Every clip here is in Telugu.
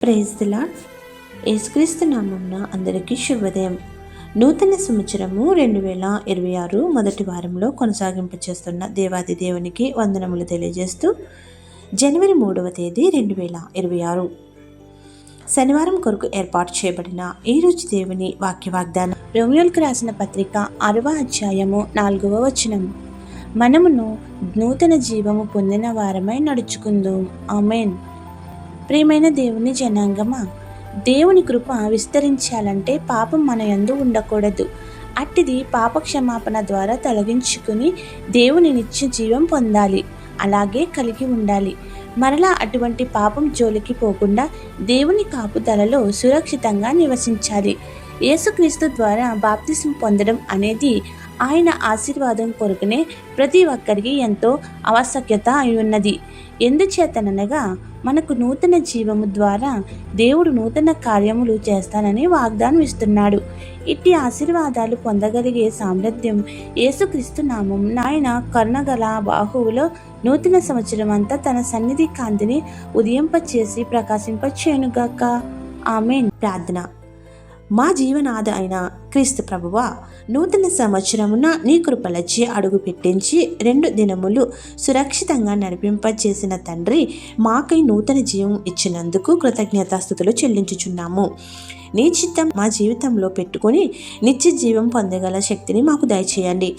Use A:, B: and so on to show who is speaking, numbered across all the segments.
A: Praise the lord. యేసుక్రీస్తు నామమున అందరికీ శుభోదయం. నూతన సంవత్సరము 2026 మొదటి వారంలో కొనసాగింపు చేస్తున్న దేవాది దేవునికి వందనములు తెలియజేస్తూ జనవరి 3వ తేదీ 2026 శనివారం కొరకు ఏర్పాటు చేయబడిన ఈ రోజు దేవుని వాక్య వాగ్దానం. రోమియోలకు రాసిన పత్రిక 6వ అధ్యాయము 4వ వచనం. మనమును నూతన జీవము పొందిన వారమై నడుచుకుందాం. ఆమేన్. ప్రియమైన దేవుని జనాంగమా, దేవుని కృప విస్తరించాలంటే పాపం మన యందు ఉండకూడదు. అట్టిది పాప క్షమాపణ ద్వారా తొలగించుకుని దేవుని నిత్య జీవం పొందాలి, అలాగే కలిగి ఉండాలి. మరలా అటువంటి పాపం జోలికి పోకుండా దేవుని కాపుదలలో సురక్షితంగా నివసించాలి. యేసుక్రీస్తు ద్వారా బాప్తిసం పొందడం అనేది ఆయన ఆశీర్వాదం కొరకునే ప్రతి ఒక్కరికి ఎంతో ఆవశ్యకత అయి ఉన్నది. ఎందుచేతనగా మనకు నూతన జీవము ద్వారా దేవుడు నూతన కార్యములు చేస్తానని వాగ్దానం ఇస్తున్నాడు. ఇట్టి ఆశీర్వాదాలు పొందగలిగే సామర్థ్యం యేసుక్రీస్తు నామం ఆయన కరుణగల బాహువులో నూతన సంవత్సరం అంతా తన సన్నిధి కాంతిని ఉదయింపచేసి ప్రకాశింపచేయునుగాక. ఆమేన్. ప్రార్థన. మా జీవనాథ అయిన క్రీస్తు ప్రభువా, నూతన సంవత్సరమున నీ కృపలచే అడుగు పెట్టించి 2 దినములు సురక్షితంగా నడిపింపచేసిన తండ్రి, మాకై నూతన జీవం ఇచ్చినందుకు కృతజ్ఞతాస్తుతులు చెల్లించుచున్నాము. నీ చిత్తం మా జీవితంలో పెట్టుకొని నిత్య జీవం పొందగల శక్తిని మాకు దయచేయండి.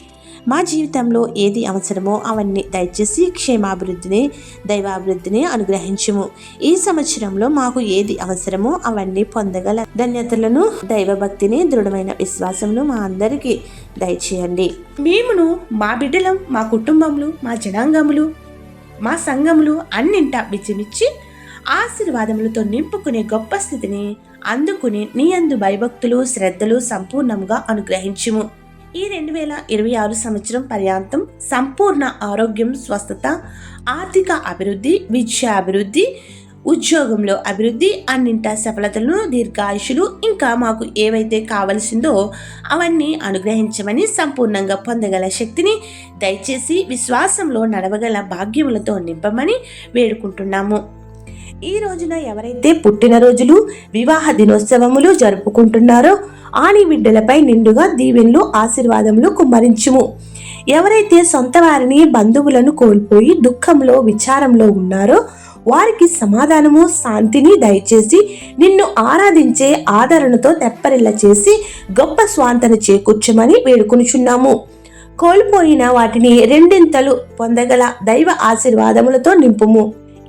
A: మా జీవితంలో ఏది అవసరమో అవన్నీ దయచేసి క్షేమాభివృద్ధిని, దైవాభివృద్ధిని అనుగ్రహించుము. ఈ సంవత్సరంలో మాకు ఏది అవసరమో అవన్నీ పొందగల ధన్యతలను, దైవభక్తిని, దృఢమైన విశ్వాసమును మా అందరికీ దయచేయండి. మేమును, మా బిడ్డలం, మా కుటుంబములు, మా జనాంగములు, మా సంఘములు అన్నింటా విజయమిచ్చి ఆశీర్వాదములతో నింపుకునే గొప్ప స్థితిని అందుకుని నీ యందు భయభక్తులు, శ్రద్ధలు సంపూర్ణంగా అనుగ్రహించుము. ఈ 2026 సంవత్సరం పర్యాంతం సంపూర్ణ ఆరోగ్యం, స్వస్థత, ఆర్థిక అభివృద్ధి, విద్యాభివృద్ధి, ఉద్యోగంలో అభివృద్ధి, అన్నింటా సఫలతలను, దీర్ఘాయుషులు, ఇంకా మాకు ఏవైతే కావలసిందో అవన్నీ అనుగ్రహించమని, సంపూర్ణంగా పొందగల శక్తిని దయచేసి విశ్వాసంలో నడవగల భాగ్యములతో నింపమని వేడుకుంటున్నాము. ఈ రోజున ఎవరైతే పుట్టినరోజులు, వివాహ దినోత్సవములు జరుపుకుంటున్నారో ఆని బిడ్డలపై నిండుగా దీవెనలు, ఆశీర్వాదములు కుమ్మరించుము. ఎవరైతే సొంత వారిని, బంధువులను కోల్పోయి దుఃఖంలో, విచారంలో ఉన్నారో వారికి సమాధానము, శాంతిని దయచేసి నిన్ను ఆరాధించే ఆదరణతో తెప్పరిల్ల చేసి గొప్ప స్వాంతన చేకూర్చమని వేడుకొనుచున్నాము. కోల్పోయిన వాటిని రెండింతలు పొందగల దైవ ఆశీర్వాదములతో నింపుము.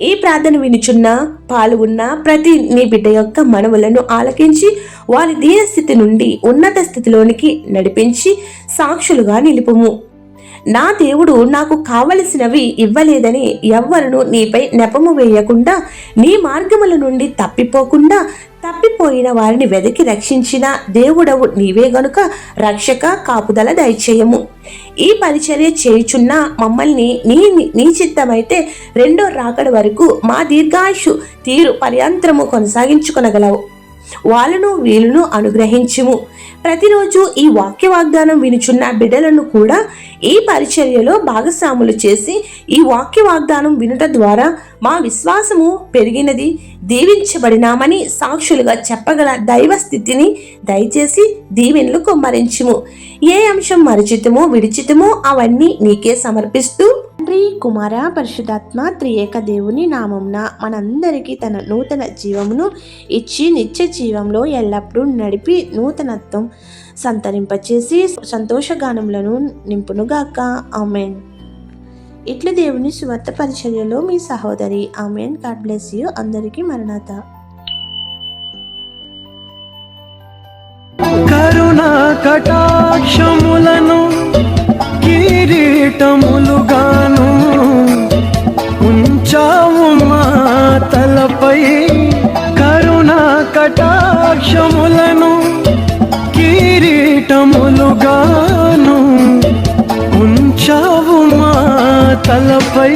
A: ఈ ప్రార్థన వినుచున్న, పాల్గొన్న ప్రతి నీ బిడ్డ యొక్క మనవులను ఆలకించి వారి దీనస్థితి నుండి ఉన్నత స్థితిలోనికి నడిపించి సాక్షులుగా నిలుపుము. నా దేవుడు నాకు కావలసినవి ఇవ్వలేదని ఎవ్వరును నీపై నెపము వేయకుండా, నీ మార్గముల నుండి తప్పిపోకుండా, తప్పిపోయిన వారిని వెదకి రక్షించిన దేవుడవు నీవే గనుక రక్షక, కాపుదల దయచేయము. ఈ పరిచర్య చేయుచున్న మమ్మల్ని నీ చిత్తమైతే 2వ రాకడ వరకు మా దీర్ఘాయుషు తీరు పర్యంతరము కొనసాగించుకొనగలవు. వాళ్ళను వీళ్ళను అనుగ్రహించుము. ప్రతిరోజు ఈ వాక్య వాగ్దానం వినుచున్న బిడ్డలను కూడా ఈ పరిచర్యలో భాగస్వాములు చేసి ఈ వాక్య వాగ్దానం వినుట ద్వారా మా విశ్వాసము పెరిగినది, దీవించబడినామని సాక్షులుగా చెప్పగల దైవ స్థితిని దయచేసి దీవెనలు కుమ్మరించుము. ఏ అంశం మరిచితమో విడిచితమో అవన్నీ నీకే సమర్పిస్తూ తండ్రి, కుమార, పరిశుద్ధాత్మ త్రియేక దేవుని నామమున మనందరికీ తన నూతన జీవమును ఇచ్చి నిత్య జీవంలో ఎల్లప్పుడూ నడిపి నూతనత్వం సంతరింపచేసి సంతోషగానములను నింపునుగాక. ఆమెన్. ఇట్ల దేవుని సువార్త పరిచర్యలో మీ సహోదరి. ఆమెన్. God bless you. అందరికీ మరణాత.
B: కరుణా కటాక్షములను కిరీటములుగాను ఉంచావు మా తలపై. కరుణా కటాక్షములను కిరీటములుగాను ఉంచావు మా తలపై.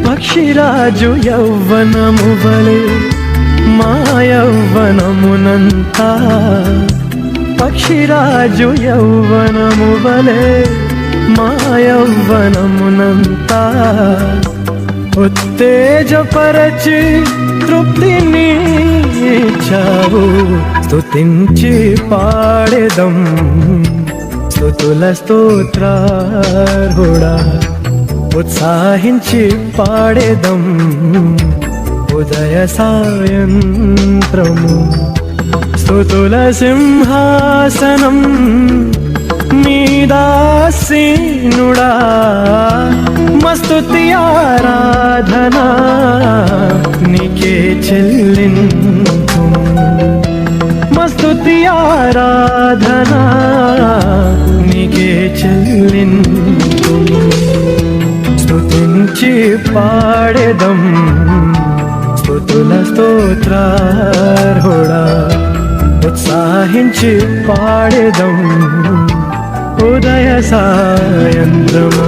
B: పక్షిరాజు యవ్వనము వలె మా యవ్వనమునంతా, పక్షిరాజు యవ్వనము వలె మా యవ్వనమునంతా ఉత్తేజపరచి తృప్తిని రక్షించావు, స్తుతించి పాడేదం. స్తుతుల స్తోత్రార్హుడా, ఉత్సాహించి పాడేదం. ఉదయ సాయంత్రము స్తుతుల సింహాసనం మీదాసీనుడా, మస్తుతి ఆరాధనా నీకే చెల్లింపు. మస్తుతి ఆరాధనా నీకే చెల్లింపు. స్తుతించి పాడేదం, స్తుతుల స్తోత్రార్హుడా, ఉత్సాహించి పాడేదం. ఉదయ సాయంత్రము